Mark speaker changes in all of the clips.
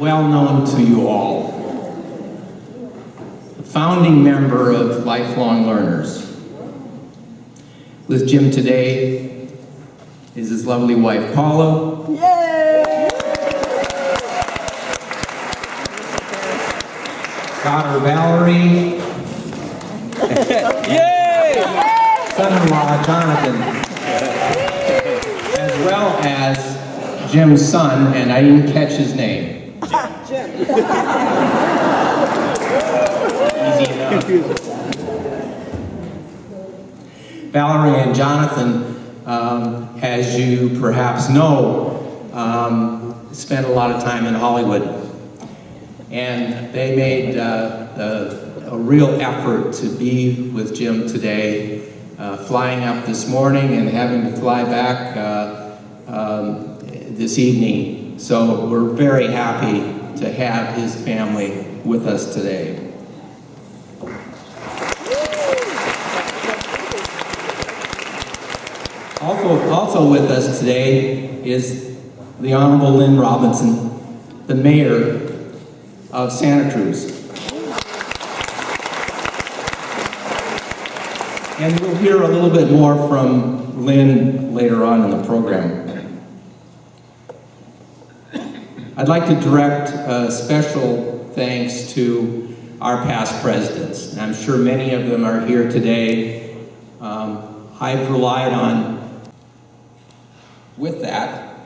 Speaker 1: well known to you all. A founding member of Lifelong Learners. With Jim today is his lovely wife, Paula.
Speaker 2: Yay!
Speaker 1: Daughter, Valerie.
Speaker 2: Yay!
Speaker 1: Son-in-law, Jonathan. As well as Jim's son, and I didn't catch his name.
Speaker 2: Jim.
Speaker 1: Easy enough. Valerie and Jonathan, as you perhaps know, spent a lot of time in Hollywood. And they made a real effort to be with Jim today, flying up this morning and having to fly back this evening. So we're very happy to have his family with us today. Also with us today is the Honorable Lynn Robinson, the Mayor of Santa Cruz. And we'll hear a little bit more from Lynn later on in the program. I'd like to direct special thanks to our past presidents. And I'm sure many of them are here today. I've relied on. With that,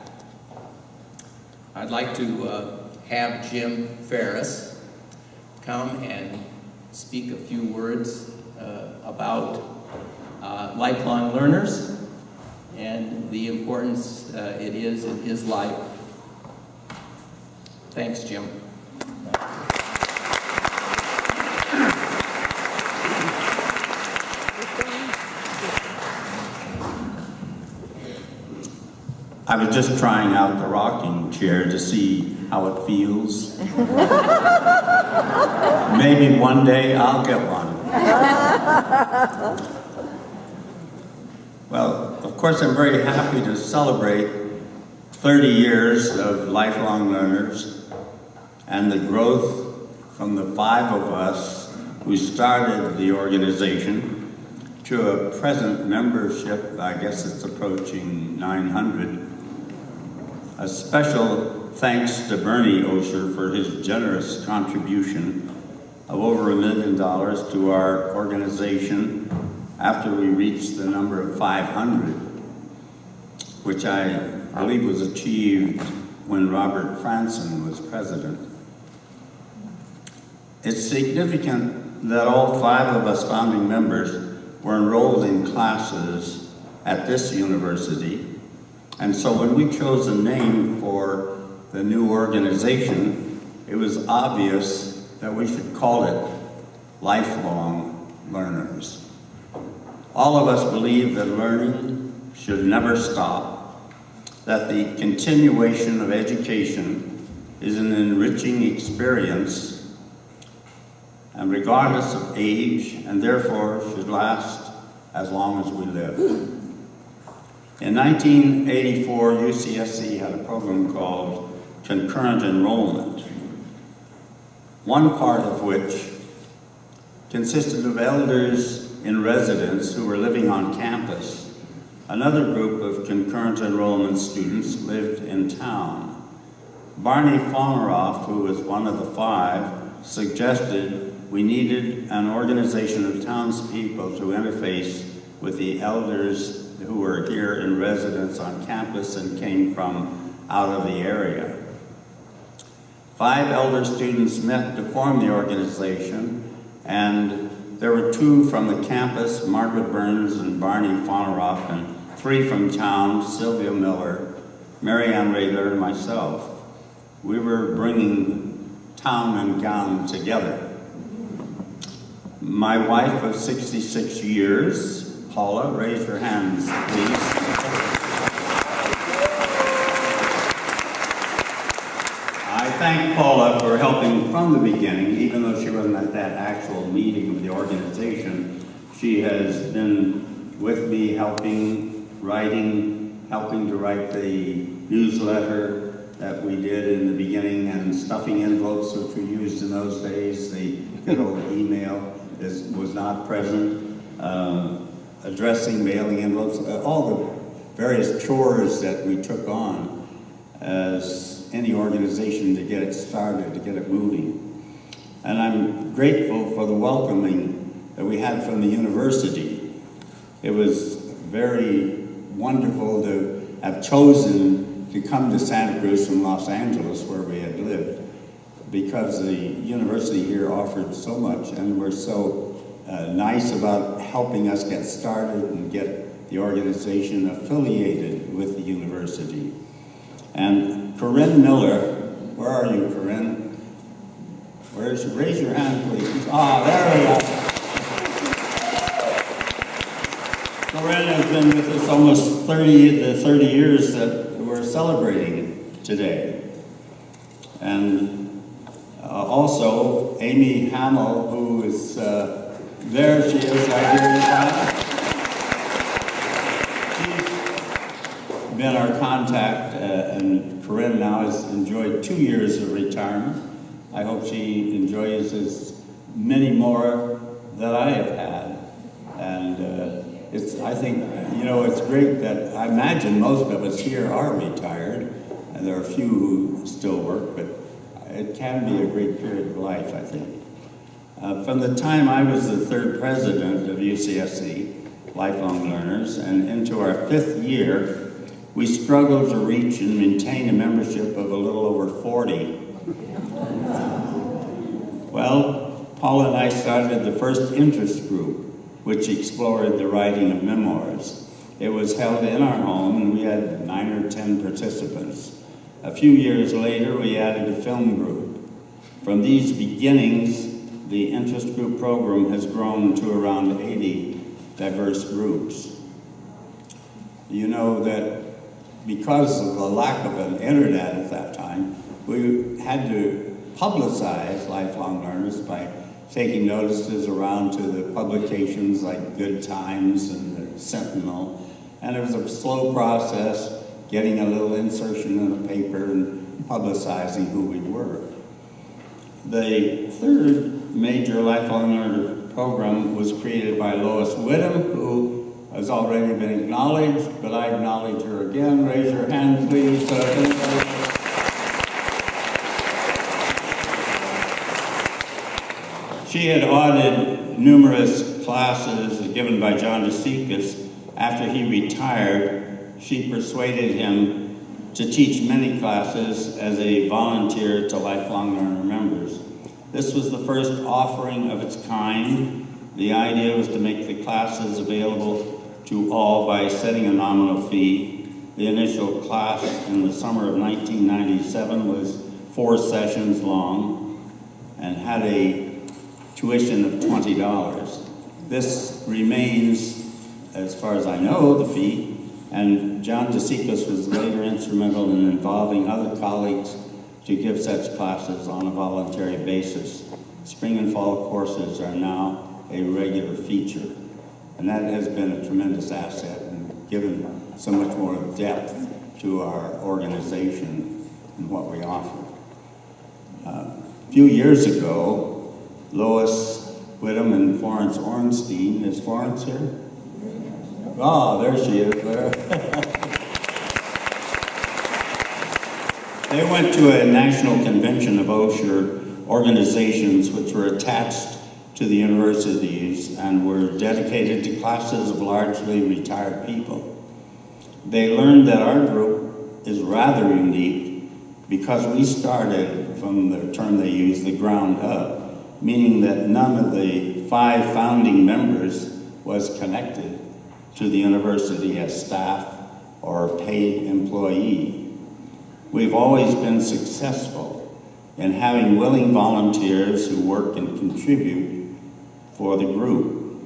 Speaker 1: I'd like to have Jim Faris come and speak a few words about lifelong learners and the importance it is in his life. Thanks, Jim.
Speaker 3: I was just trying out the rocking chair to see how it feels. Maybe one day I'll get one. Well, of course, I'm very happy to celebrate 30 years of lifelong learners and the growth from the 5 of us who started the organization to a present membership. I guess it's approaching 900. A special thanks to Bernie Osher for his generous contribution of over $1 million to our organization after we reached the number of 500, which I believe was achieved when Robert Franson was president. It's significant that all 5 of us founding members were enrolled in classes at this university. And so when we chose a name for the new organization, it was obvious that we should call it Lifelong Learners. All of us believe that learning should never stop, that the continuation of education is an enriching experience, and regardless of age, and therefore should last as long as we live. In 1984, UCSC had a program called concurrent enrollment, one part of which consisted of elders in residence who were living on campus. Another group of concurrent enrollment students lived in town. Barney Foneroff, who was one of the 5, suggested we needed an organization of townspeople to interface with the elders who were here in residence on campus and came from out of the area. 5 elder students met to form the organization, and there were 2 from the campus, Margaret Burns and Barney Foneroff, and 3 from town, Sylvia Miller, Mary Ann Raylor, and myself. We were bringing town and gown together. My wife of 66 years, Paula, raise your hands, please. I thank Paula for helping from the beginning, even though she wasn't at that actual meeting of the organization. She has been with me helping to write the newsletter, that we did in the beginning, and stuffing envelopes, which we used in those days. The good old email was not present. Addressing, mailing envelopes, all the various chores that we took on as any organization to get it started, to get it moving. And I'm grateful for the welcoming that we had from the university. It was very wonderful to have chosen to come to Santa Cruz from Los Angeles, where we had lived, because the university here offered so much and were so nice about helping us get started and get the organization affiliated with the university. And Corinne Miller, where are you, Corinne? Raise your hand, please. Ah, there we are. Corinne has been with us almost 30 years that we're celebrating today. And also Amy Hamill, who is there she is right here in front. She's been our contact, and Corinne now has enjoyed 2 years of retirement. I hope she enjoys as many more that I have had. And I think, it's great that I imagine most of us here are retired, and there are a few who still work, but it can be a great period of life, I think. From the time I was the third president of UCSC, Lifelong Learners, and into our 5th year, we struggled to reach and maintain a membership of a little over 40. Well, Paul and I started the first interest group, which explored the writing of memoirs. It was held in our home, and we had 9 or 10 participants. A few years later, we added a film group. From these beginnings, the interest group program has grown to around 80 diverse groups. You know that because of the lack of an internet at that time, we had to publicize Lifelong Learners by taking notices around to the publications like Good Times and the Sentinel. And it was a slow process, getting a little insertion in a paper and publicizing who we were. The third major Lifelong Learner program was created by Lois Whittam, who has already been acknowledged, but I acknowledge her again. Raise your hand, please. She had audited numerous classes given by John DeSikas. After he retired, she persuaded him to teach many classes as a volunteer to Lifelong Learner members. This was the first offering of its kind. The idea was to make the classes available to all by setting a nominal fee. The initial class in the summer of 1997 was 4 sessions long and had a tuition of $20. This remains, as far as I know, the fee, and John DeSikas was later instrumental in involving other colleagues to give such classes on a voluntary basis. Spring and fall courses are now a regular feature, and that has been a tremendous asset and given so much more depth to our organization and what we offer. A few years ago, Lois Whittam and Florence Ornstein, is Florence here? Oh, there she is there. They went to a national convention of OSHR organizations which were attached to the universities and were dedicated to classes of largely retired people. They learned that our group is rather unique because we started, from the term they use, the ground up, meaning that none of the 5 founding members was connected to the university as staff or paid employee. We've always been successful in having willing volunteers who work and contribute for the group.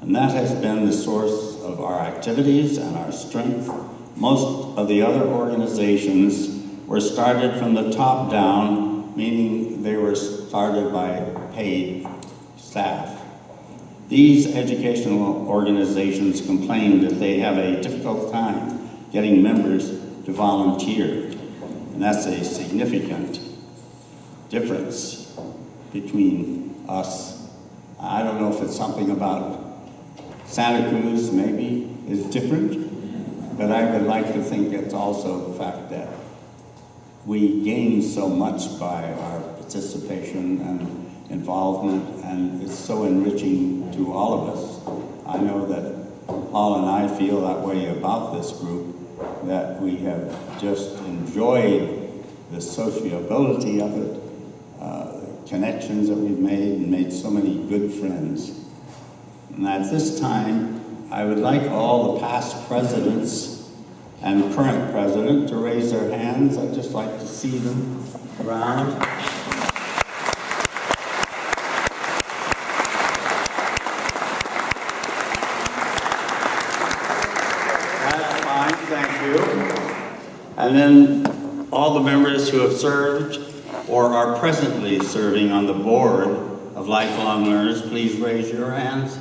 Speaker 3: And that has been the source of our activities and our strength. Most of the other organizations were started from the top down, meaning they were started by paid staff. These educational organizations complain that they have a difficult time getting members to volunteer. And that's a significant difference between us. I don't know if it's something about Santa Cruz maybe is different, but I would like to think it's also the fact that we gain so much by our participation and involvement, and it's so enriching to all of us. I know that Paul and I feel that way about this group, that we have just enjoyed the sociability of it, connections that we've made, and made so many good friends. And at this time, I would like all the past presidents and current president to raise their hands. I'd just like to see them around. That's fine, thank you. And then all the members who have served or are presently serving on the board of Lifelong Learners, please raise your hands.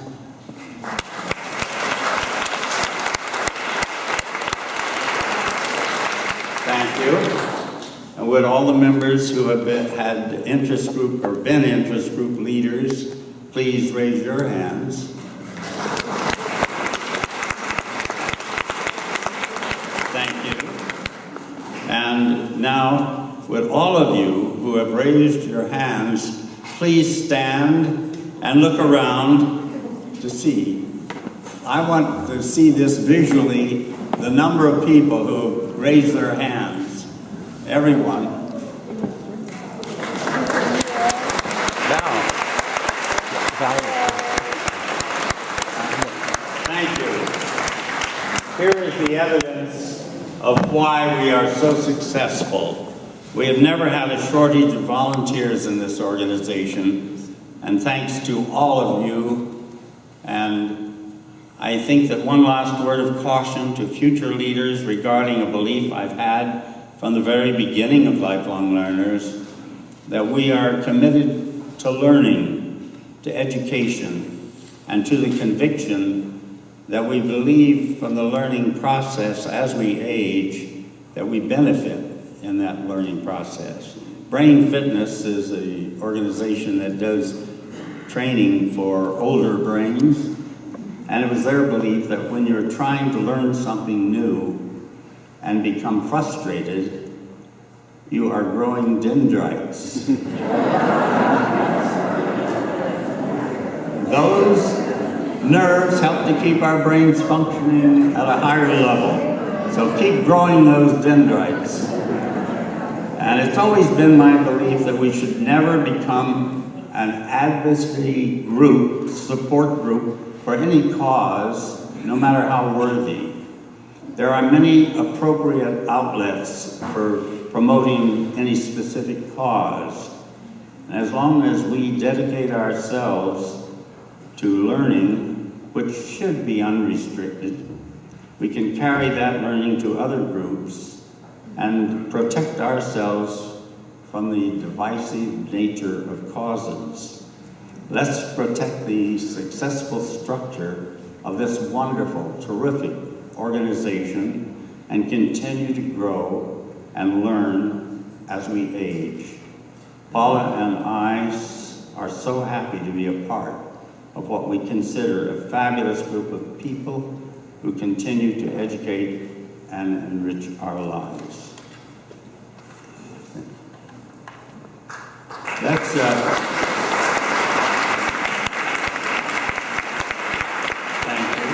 Speaker 3: Thank you. And would all the members who have had interest group or been interest group leaders, please raise your hands. Thank you. And now, would all of you who have raised your hands, please stand and look around to see. I want to see this visually, the number of people who raise their hands. Everyone. Thank you. Here is the evidence of why we are so successful. We have never had a shortage of volunteers in this organization, and thanks to all of you. And I think that one last word of caution to future leaders regarding a belief I've had from the very beginning of Lifelong Learners, that we are committed to learning, to education, and to the conviction that we believe from the learning process as we age that we benefit in that learning process. Brain Fitness is an organization that does training for older brains, and it was their belief that when you're trying to learn something new and become frustrated, you are growing dendrites. Those nerves help to keep our brains functioning at a higher level. So keep growing those dendrites. And it's always been my belief that we should never become an advocacy group, support group for any cause, no matter how worthy. There are many appropriate outlets for promoting any specific cause. And as long as we dedicate ourselves to learning, which should be unrestricted, we can carry that learning to other groups and protect ourselves from the divisive nature of causes. Let's protect the successful structure of this wonderful, terrific organization and continue to grow and learn as we age. Paula and I are so happy to be a part of what we consider a fabulous group of people who continue to educate and enrich our lives. Let's thank you.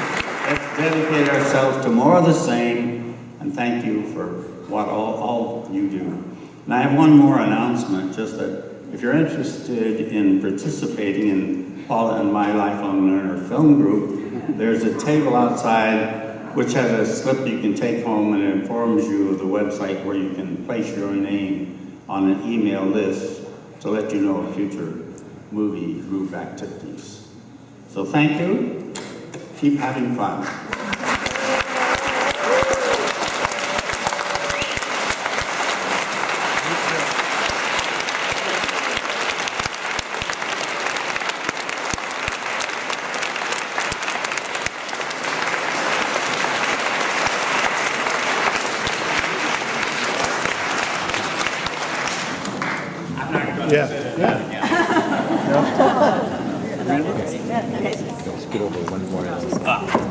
Speaker 3: Let's dedicate ourselves to more of the same, and thank you for what all you do. And I have one more announcement, just that if you're interested in participating in Paula and my Lifelong Learner film group, there's a table outside which has a slip you can take home, and it informs you of the website where you can place your name on an email list to let you know of future movie group activities. So thank you. Keep having fun.
Speaker 2: Yeah, yeah.
Speaker 4: Let's get over one more.